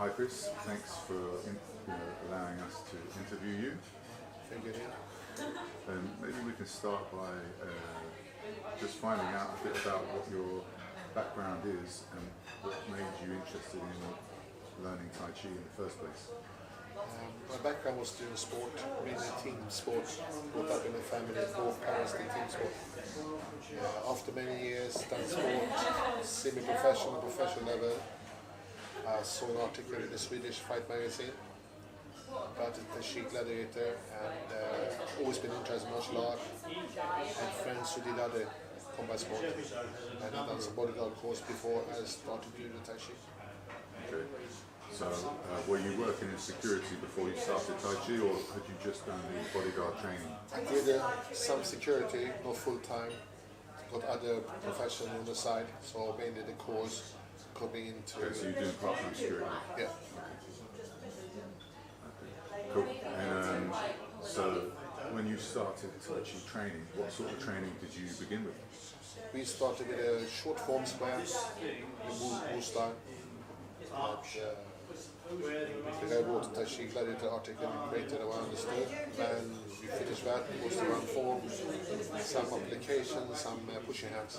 Hi Chris, thanks for allowing us to interview you. Thank you. Maybe we can start by just finding out a bit about what your background is and what made you interested in learning Tai Chi in the first place. My background was doing sport, mainly team sports. Brought up in a family, both parents did team sport. After many years done sport, semi-professional, professional level, I saw an article in the Swedish fight magazine about the Tai Chi gladiator, and always been interested in martial art, and friends who did other combat sport, and I've done some bodyguard course before I started doing the Tai Chi. Okay. So, were you working in security before you started Tai Chi, or had you just done the bodyguard training? I did some security, not full time. Got other profession on the side, so mainly the course got me into. Okay, so you're doing part-time security? Yeah. Okay. Cool. And so, when you started Tai Chi training, what sort of training did you begin with? We started with a short form square, the Wu style. The guy wrote the Tai Chi gladiator article and created what I understood. Then we finished that, was the run form, some applications, some pushing hands.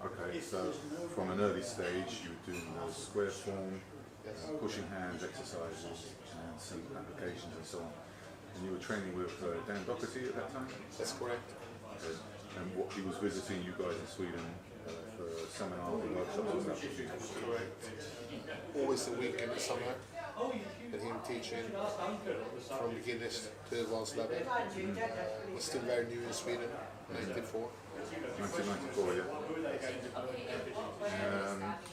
Okay, so from an early stage you were doing the square form, pushing hands exercises and some applications and so on. And you were training with Dan Doherty at that time? That's correct. Okay. And what, he was visiting you guys in Sweden for seminars and workshops, was that with you? Correct. Always a week in the summer, and him teaching from beginners to advanced level. Was still very new in Sweden, 1994. 1994, yeah.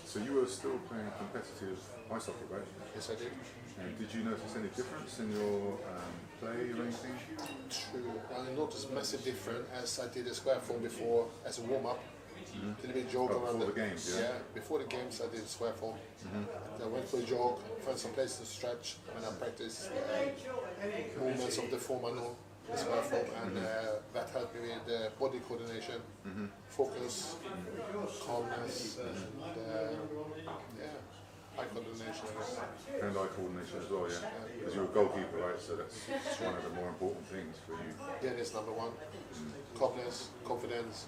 So you were still playing competitive ice hockey, right? Yes, I did. And did you notice any difference in your play or anything? True. I noticed massive difference as I did a square form before as a warm-up. Did a bit jog around before the games, yeah? Before the games I did square form. I went for a jog, found some place to stretch, and I practiced movements of the form I know, the square form, and that helped me with body coordination, focus, calmness, and eye coordination, I guess. And eye coordination as well, yeah? Because you're a goalkeeper, right? So that's one of the more important things for you. Yeah, that's number one. Calmness, confidence,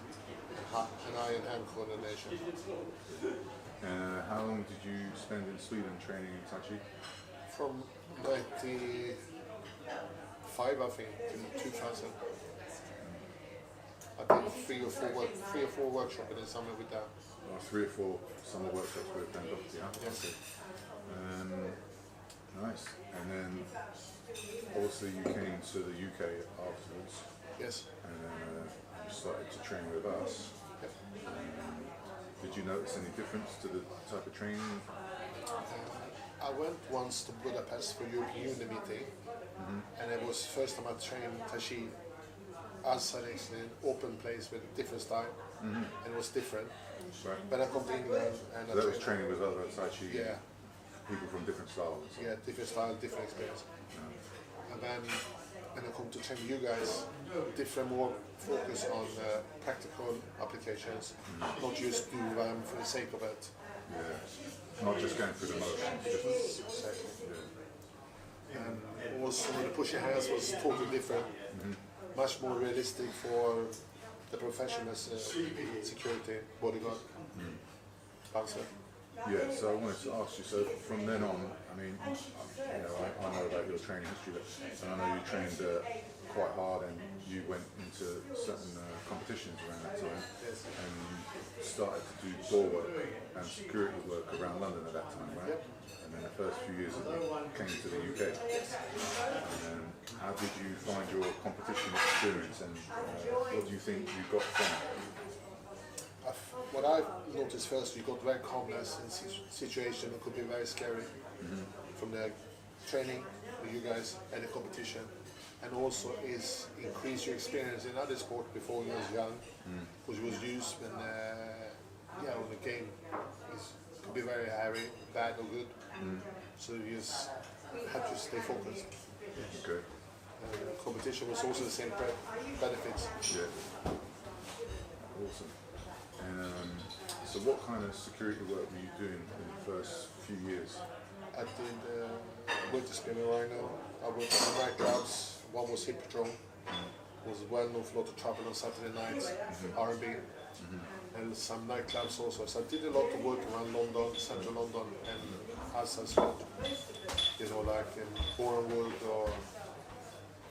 and eye and hand coordination. How long did you spend in Sweden training in Tai Chi? From 95, I think, to 2000. I did three or four workshops in the summer with that. 3 or 4 summer workshops with Dan Doherty, yeah? Yes. Nice. And then, obviously, you came to the UK afterwards. Yes. And you started to train with us. Yep. Did you notice any difference to the type of training? I went once to Budapest for European Union meeting, and it was the first time I trained Tai Chi outside in an open place with a different style, and it was different. Right. But I come to England and So that was training with other Tai Chi people from different styles? Yeah, different style, different experience. And then when I come to train you guys, different more focus on practical applications, not just do them for the sake of it. Yeah. Not just going through the motions. Exactly. And also the pushing hands was totally different, much more realistic for the profession as security, bodyguard, bouncer. Yeah, so I wanted to ask you, so from then on, I mean, I know about your training history, and I know you trained quite hard and you went into certain competitions around that time, and you started to do door work and security work around London at that time, right? And then the first few years that you came to the UK. And how did you find your competition experience, and what do you think you got from it? What I noticed first, you got very calmness in situation that could be very scary from the training with you guys and the competition, and also is increase your experience in other sport before you was young, which was used when on the game it could be very hairy, bad or good, so you just had to stay focused. Okay. Competition was also the same benefits. Yeah. Awesome. And so what kind of security work were you doing in the first few years? I did worked as Spinner Rhino. I worked in nightclubs. One was Hippodrome. Was well known for a lot of travel on Saturday nights, R&B, and some nightclubs also. So I did a lot of work around London, central London, and outside Scotland. You know, like in Bournemouth or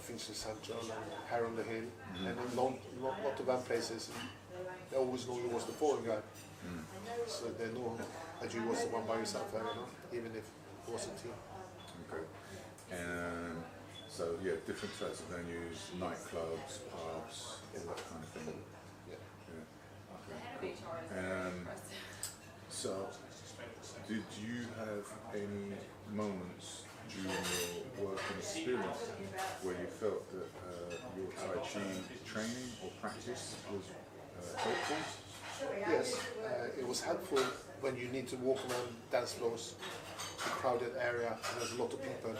Finchley Central and Harrow on the Hill, and a lot of them places. They always know you was the foreign guy, so they know that you was the one by yourself there, you know, even if it was a team. Okay. And so yeah, different types of venues, nightclubs, pubs, all that kind of thing. Yeah. Okay, cool. So, did you have any moments during your working experience where you felt that your Tai Chi training or practice was helpful? Yes, it was helpful when you need to walk around dance floors, a crowded area, and there's a lot of people.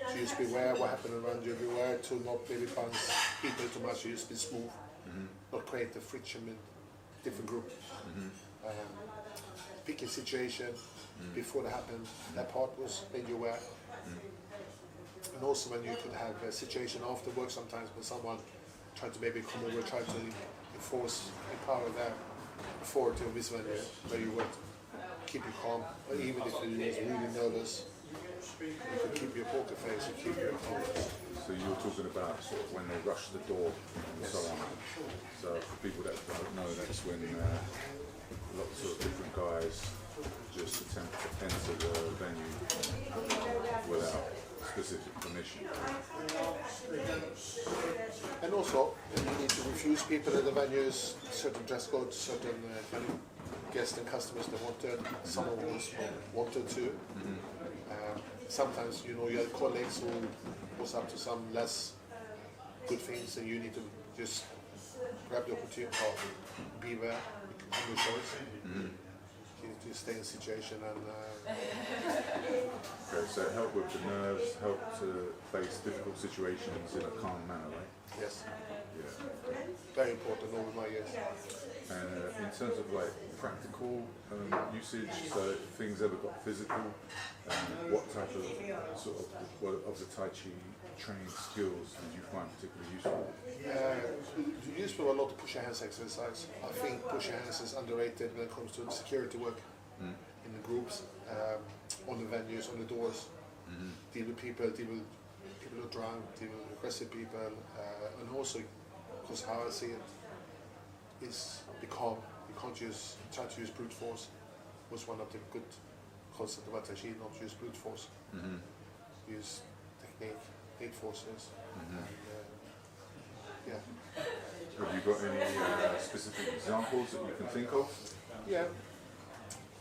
So you just be aware what happened around you, be aware to not maybe bounce people too much, you just be smooth, not create the friction with different groups. Pick a situation before it happened, that part was made you aware. And also when you could have a situation after work sometimes when someone tried to maybe come over, try to empower their authority of this venue, where you would keep you calm, or even if you was really nervous, you could keep your poker face and keep your calm. So you were talking about sort of when they rush the door and so on. So for people that don't know, that's when lots of different guys just attempt to enter the venue without specific permission. And also, you need to refuse people at the venues, certain dress codes, certain guests and customers that wanted. Some of us wanted to. Sometimes, you know, you had colleagues who was up to some less good things, and you need to just grab the opportunity or be there on your choice. You need to stay in the situation and. Okay, so it helped with the nerves, helped to face difficult situations in a calm manner, right? Yes. Yeah. Very important over my years. And in terms of like practical usage, so if things ever got physical, what type of the Tai Chi training skills did you find particularly useful? Useful a lot of push your hands exercise. I think push your hands is underrated when it comes to security work in the groups, on the venues, on the doors. Deal with people who are drunk, deal with aggressive people, and also, because how I see it is be calm. You can't try to use brute force. Was one of the good concepts about Tai Chi, not use brute force. Use technique, eight forces. Yeah. Have you got any specific examples that you can think of? Yeah.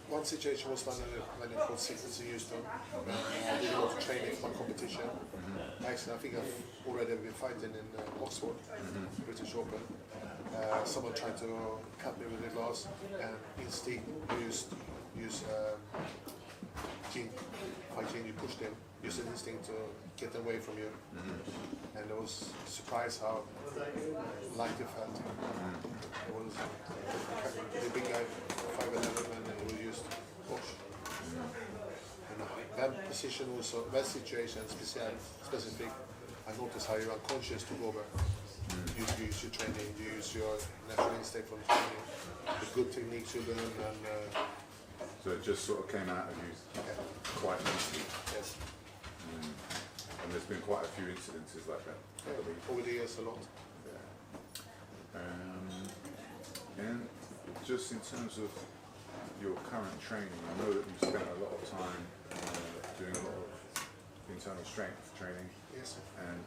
One situation was done when it called Sickness in Houston. I did a lot of training for my competition. Actually, I think I've already been fighting in Oxford, British Open. Someone tried to cut me with a glass, and instinct used gene. You pushed him, used an instinct to get them away from you. And I was surprised how light it felt. It was the big guy, 5'11", and it was used push. And that position also, that situation specific, I noticed how you're unconscious to go over. You use your training, you use your natural instinct from training, the good techniques you learn, and so it just sort of came out of you quite easily. yes. And there's been quite a few incidences like that, I believe. Over the years, a lot. Yeah. And just in terms of your current training, I know that you've spent a lot of time doing a lot of internal strength training. Yes. And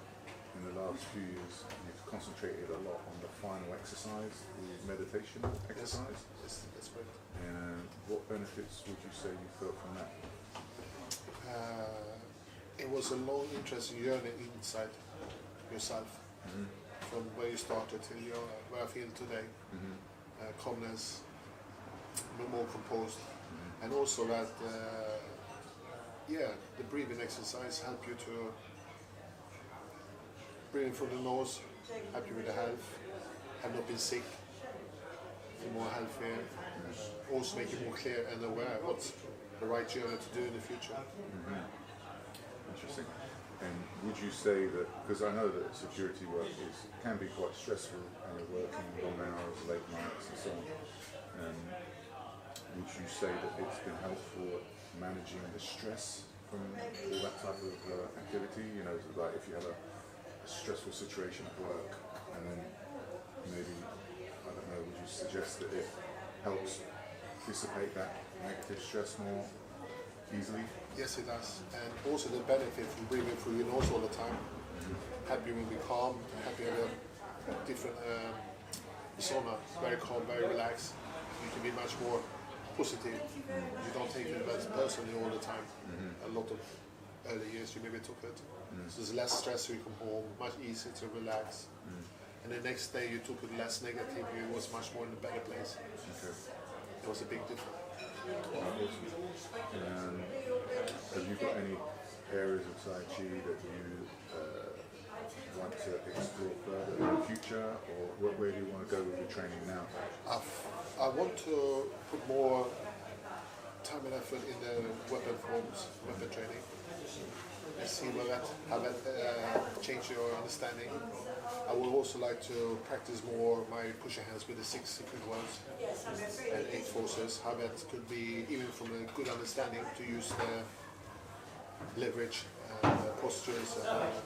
in the last few years, you've concentrated a lot on the final exercise, the meditation exercise. Yes, that's right. And what benefits would you say you felt from that? It was a long, interesting journey inside yourself, from where you started till where I feel today. Calmness, more composed, and also that, the breathing exercise help you to breathe through the nose, help you with the health, have not been sick, feel more healthy, also make you more clear and aware of what's the right journey to do in the future. Interesting. And would you say that, because I know that security work can be quite stressful and you're working long hours, late nights and so on, would you say that it's been helpful managing the stress from all that type of activity? You know, like if you have a stressful situation at work and then maybe, I don't know, would you suggest that it helps dissipate that negative stress more easily? Yes, it does. And also the benefit from breathing through your nose all the time. Happy when we're calm, happy at a different sauna, very calm, very relaxed. You can be much more positive. You don't take it as personally all the time. A lot of early years you maybe took it. So there's less stress when you come home, much easier to relax. And the next day you took it less negative, you was much more in a better place. Okay. It was a big difference. And have you got any areas of Tai Chi that you want to explore further in the future, or where do you want to go with your training now? I want to put more time and effort in the weapon forms, weapon training. And see how that change your understanding. I would also like to practice more my pushing hands with the 6 secret words and 8 forces. How that could be, even from a good understanding, to use the leverage, postures,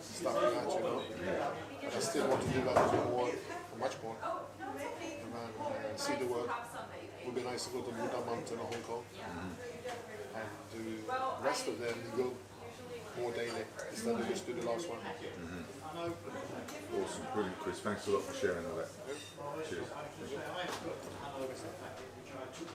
stuff like that. You know. But I still want to do that more, much more. And see the world. It would be nice to go to Buddha Mountain or Hong Kong and do the rest of them. Go more daily instead of just do the last one. Awesome, brilliant, Chris. Thanks a lot for sharing all that. Cheers.